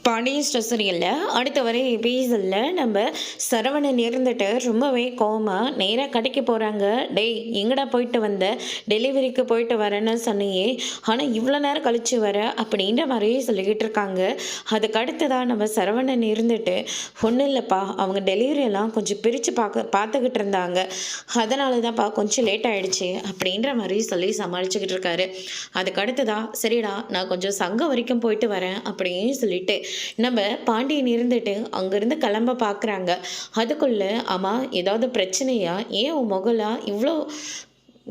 Pandian store சீரியல்ல அடுத்த வரை எபிசோடில் நம்ம சரவணன் இருந்துட்டு ரொம்பவே கோவமா நேராக கடைக்கு போகிறாங்க. டேய் எங்கடா போயிட்டு வந்த, டெலிவரிக்கு போயிட்டு வரேன்னு சொன்னியே, ஆனால் இவ்வளோ நேரம் கழிச்சு வர அப்படின்ற மாதிரி சொல்லிக்கிட்டு இருக்காங்க. அதுக்கு அடுத்ததான் நம்ம சரவணன் இருந்துட்டு, ஒன்றும் இல்லைப்பா, அவங்க டெலிவரியெல்லாம் கொஞ்சம் பிரித்து பார்த்துக்கிட்டு இருந்தாங்க, அதனால தான்ப்பா கொஞ்சம் லேட் ஆகிடுச்சு அப்படின்ற மாதிரி சொல்லி சமாளிச்சுக்கிட்டு இருக்காரு. அதுக்கு அடுத்ததான் சரிடா நான் கொஞ்சம் சங்கம் வரைக்கும் போயிட்டு வரேன் அப்படின்னு சொல்லிட்டு நம்ம பாண்டியன் இருந்துட்டு அங்கேருந்து கிளம்ப பார்க்குறாங்க. அதுக்குள்ளே அம்மா ஏதாவது பிரச்சனையா, ஏன் உன் முகலாம் இவ்வளோ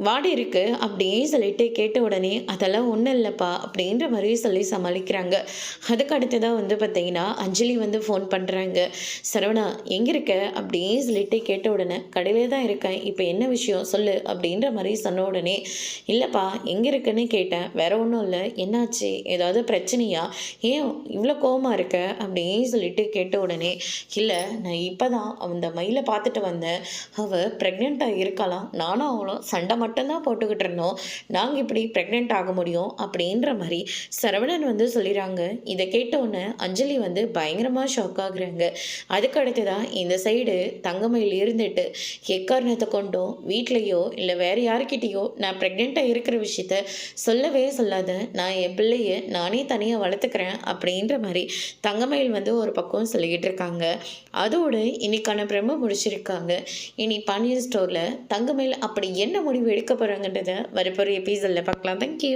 வாடி இருக்கு அப்படின்னு சொல்லிட்டு கேட்ட உடனே அதெல்லாம் ஒன்றும் இல்லைப்பா அப்படின்ற மாதிரி சொல்லி சமாளிக்கிறாங்க. அதுக்கு அடுத்ததாக வந்து பார்த்தீங்கன்னா அஞ்சலி வந்து ஃபோன் பண்ணுறாங்க. சரவணா எங்கே இருக்க அப்படின்னு சொல்லிட்டு கேட்ட உடனே கடையிலே தான் இருக்கேன், இப்போ என்ன விஷயம் சொல்லு அப்படின்ற மாதிரி சொன்ன உடனே இல்லைப்பா எங்கே இருக்குன்னு கேட்டேன், வேற ஒன்றும் இல்லை, என்னாச்சு ஏதாவது பிரச்சனையா, ஏன் இவ்வளோ கோவமாக இருக்க அப்படின்னு சொல்லிட்டு கேட்ட உடனே இல்லை நான் இப்போ தான் அந்த மயிலை பார்த்துட்டு வந்தேன், அவள் ப்ரெக்னெண்ட்டாக இருக்கலாம், நானும் அவளும் சண்டை மட்டும்தான் போட்டுக்கிட்டு இருந்தோம், நாங்கள் இப்படி ப்ரெக்னென்ட் ஆக முடியும் அப்படின்ற மாதிரி சரவணன் வந்து சொல்லிடுறாங்க. இதை கேட்டவுடனே அஞ்சலி வந்து பயங்கரமாக ஷாக் ஆகுறாங்க. அதுக்கு அடுத்துதான் இந்த சைடு தங்கமயில் இருந்துட்டு எக்காரணத்தை கொண்டோ வீட்லேயோ இல்லை வேறு யாருக்கிட்டேயோ நான் ப்ரெக்னெண்ட்டாக இருக்கிற விஷயத்த சொல்லவே சொல்லாத, நான் என் பிள்ளைய நானே தனியாக வளர்த்துக்கிறேன் அப்படின்ற மாதிரி தங்கமயில் வந்து ஒரு பக்கம் சொல்லிக்கிட்டு இருக்காங்க. அதோடு இன்னைக்கான பிரம்ம முடிச்சிருக்காங்க. இனி பாண்டியன் ஸ்டோரில் தங்கமயில் அப்படி என்ன முடிவு எடுக்க போகிறாங்கன்றதை வரப்போகிற எபிசோடில் பார்க்கலாம். தேங்க்யூ.